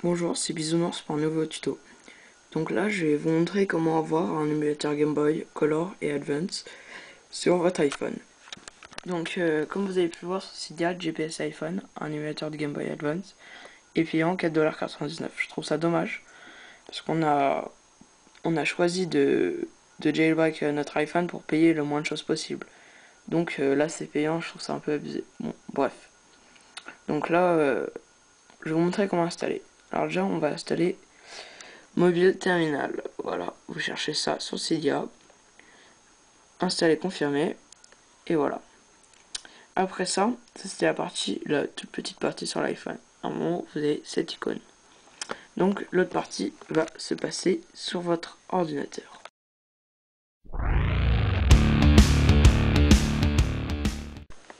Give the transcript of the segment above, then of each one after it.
Bonjour, c'est Bisounours pour un nouveau tuto. Donc là, je vais vous montrer comment avoir un émulateur Game Boy Color et Advance sur votre iPhone. Donc, comme vous avez pu voir sur Cydia, GPS iPhone, un émulateur de Game Boy Advance, est payant 4,99 $. Je trouve ça dommage, parce qu'on a choisi de jailbreak notre iPhone pour payer le moins de choses possible. Donc là, c'est payant, je trouve ça un peu abusé. Bon, bref. Donc là, je vais vous montrer comment installer. Alors déjà, on va installer Mobile Terminal. Voilà, vous cherchez ça sur Cydia, installer, confirmer, et voilà. Après ça, c'était la toute petite partie sur l'iPhone. À un moment, vous avez cette icône. Donc l'autre partie va se passer sur votre ordinateur.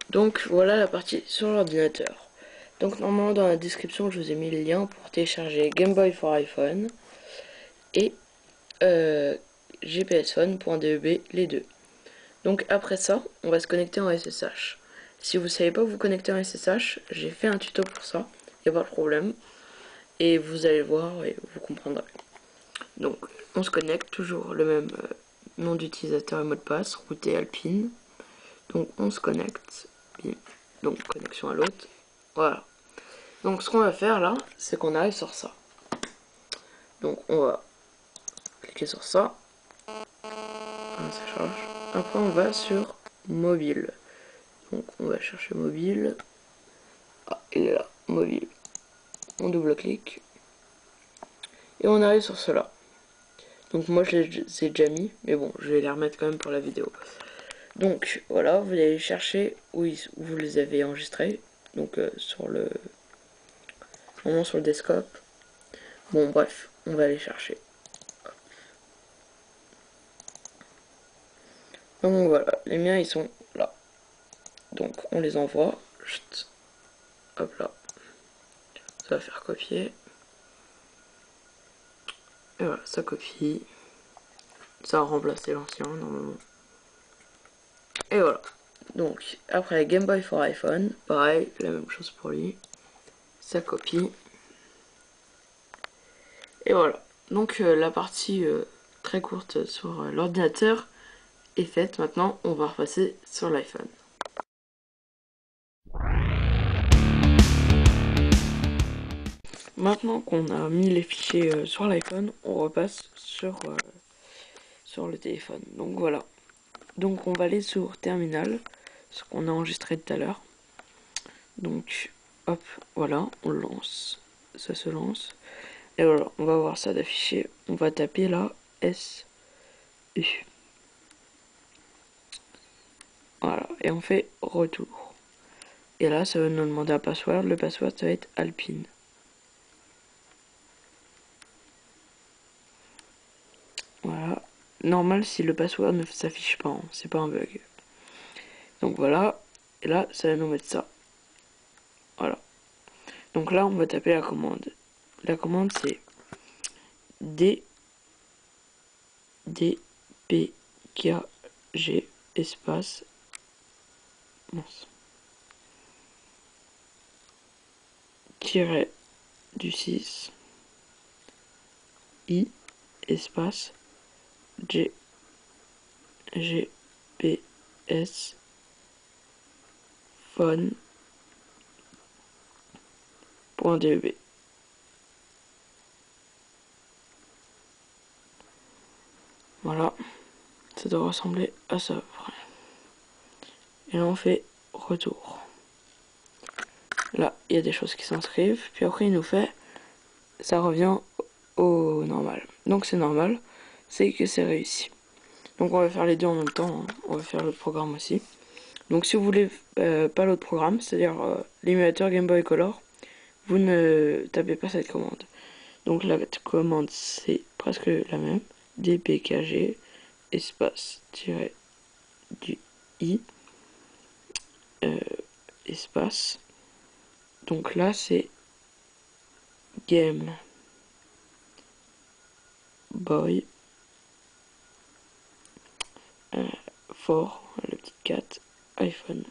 Donc voilà la partie sur l'ordinateur. Donc normalement dans la description je vous ai mis le lien pour télécharger Game Boy for iPhone et gpsphone.deb, les deux. Donc après ça, on va se connecter en SSH. Si vous ne savez pas vous connecter en SSH, j'ai fait un tuto pour ça, il n'y a pas de problème. Et vous allez voir et vous comprendrez. Donc on se connecte, toujours le même nom d'utilisateur et mot de passe, route et alpine. Donc on se connecte, donc connexion à l'autre, voilà. Donc ce qu'on va faire là, c'est qu'on arrive sur ça. Donc on va cliquer sur ça, ça charge. Après on va sur mobile. Donc on va chercher mobile. Ah, il est là, mobile. On double-clique. Et on arrive sur cela. Donc moi je les ai déjà mis, mais bon, je vais les remettre quand même pour la vidéo. Donc voilà, vous allez chercher où vous les avez enregistrés. Donc sur le desktop. Bon bref, on va aller chercher. Donc voilà, les miens ils sont là. Donc on les envoie. Chut. Hop là. Ça va faire copier. Et voilà, ça copie. Ça a remplacé l'ancien normalement. Et voilà. Donc après Game Boy for iPhone, pareil, la même chose pour lui. Ça copie. Et voilà. Donc la partie très courte sur l'ordinateur est faite. Maintenant, on va repasser sur l'iPhone. Maintenant qu'on a mis les fichiers sur l'iPhone, on repasse sur le téléphone. Donc voilà. Donc on va aller sur Terminal, ce qu'on a enregistré tout à l'heure. Donc hop, voilà, on le lance. Ça se lance. Et voilà, on va voir ça d'afficher. On va taper là S U. Voilà, et on fait retour. Et là, ça va nous demander un password. Le password, ça va être Alpine. Voilà. Normal si le password ne s'affiche pas, hein. C'est pas un bug. Donc voilà. Et là, ça va nous mettre ça. Voilà. Donc là, on va taper la commande. La commande, c'est DPKG espace mince, tiret du 6 I espace G GPS phone.deb. Voilà, ça doit ressembler à ça après. Et là on fait retour. Là, il y a des choses qui s'inscrivent, puis après il nous fait, ça revient au normal. Donc c'est normal, c'est que c'est réussi. Donc on va faire les deux en même temps, hein. On va faire l'autre programme aussi. Donc si vous voulez pas l'autre programme, c'est-à-dire l'émulateur Game Boy Color, vous ne tapez pas cette commande. Donc la commande c'est presque la même, dpkg espace tiré du i espace. Donc là c'est Game Boy for le petit 4 iPhone.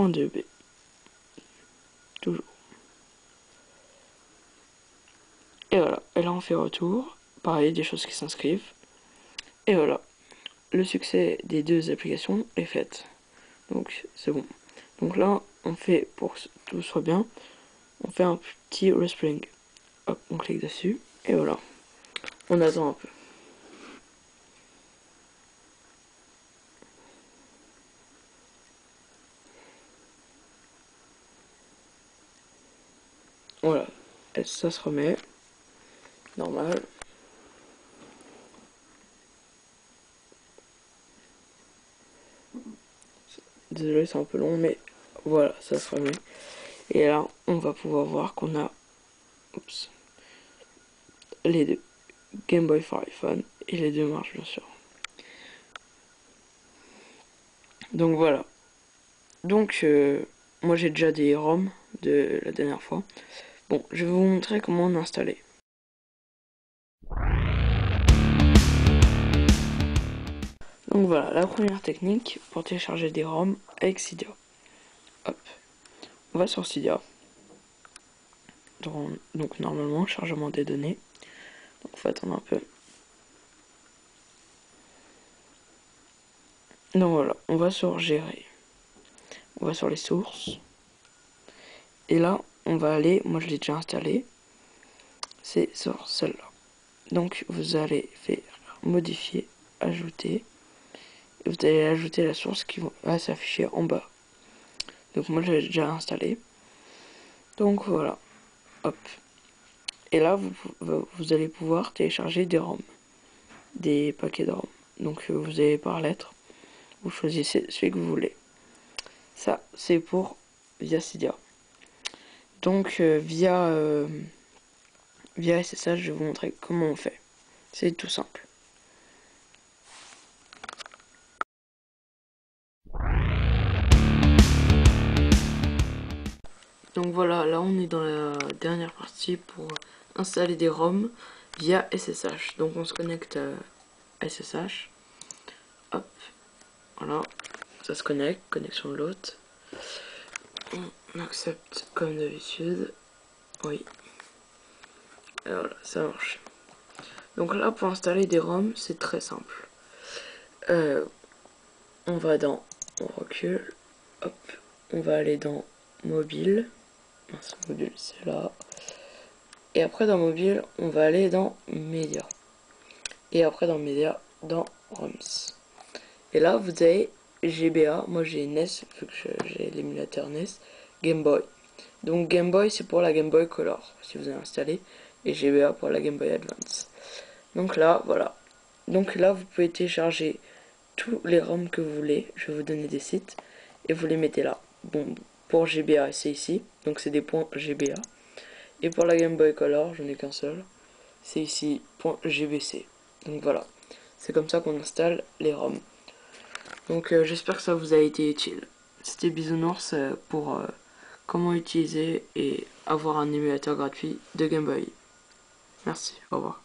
.2b. toujours. Et voilà, et là on fait retour, pareil, des choses qui s'inscrivent. Et voilà, le succès des deux applications est fait. Donc c'est bon. Donc là, on fait, pour que tout soit bien, on fait un petit respring. Hop, on clique dessus, et voilà. On attend un peu. Voilà, et ça se remet. Normal. Désolé, c'est un peu long, mais voilà, ça se remet. Et là, on va pouvoir voir qu'on a oups, les deux. Game Boy for iPhone, et les deux marchent bien sûr. Donc voilà. Donc, moi j'ai déjà des ROM de la dernière fois. Bon, je vais vous montrer comment on installer. Donc voilà, la première technique pour télécharger des ROM avec Cydia. Hop, on va sur Cydia. Donc normalement, chargement des données. Donc faut attendre un peu. Donc voilà, on va sur gérer. On va sur les sources. Et là, on va aller, moi je l'ai déjà installé. C'est sur celle-là. Donc vous allez faire modifier, ajouter. Et vous allez ajouter la source qui va s'afficher en bas. Donc moi je l'ai déjà installé. Donc voilà. Hop. Et là vous allez pouvoir télécharger des ROM. Des paquets de ROM. Donc vous avez par lettre. Vous choisissez celui que vous voulez. Ça c'est pour via Cydia. Donc via SSH je vais vous montrer comment on fait. C'est tout simple. Donc voilà, là on est dans la dernière partie pour installer des ROM via SSH. Donc on se connecte à SSH. Hop, voilà, ça se connecte, connexion de l'autre. On accepte comme d'habitude. Oui. Et voilà, ça marche. Donc là pour installer des ROM, c'est très simple. On va dans, on recule, hop, on va aller dans mobile. Mince, mobile c'est là. Et après dans mobile, on va aller dans média. Et après dans média, dans ROMs. Et là vous avez GBA, moi j'ai NES, vu que j'ai l'émulateur NES, Game Boy. Donc Game Boy c'est pour la Game Boy Color, si vous avez installé, et GBA pour la Game Boy Advance. Donc là, voilà. Donc là vous pouvez télécharger tous les ROM que vous voulez, je vais vous donner des sites, et vous les mettez là. Bon, pour GBA c'est ici, donc c'est des points GBA. Et pour la Game Boy Color, j'en ai qu'un seul, c'est ici, .gbc. Donc voilà, c'est comme ça qu'on installe les ROM. Donc j'espère que ça vous a été utile. C'était Bisounours pour comment utiliser et avoir un émulateur gratuit de Game Boy. Merci, au revoir.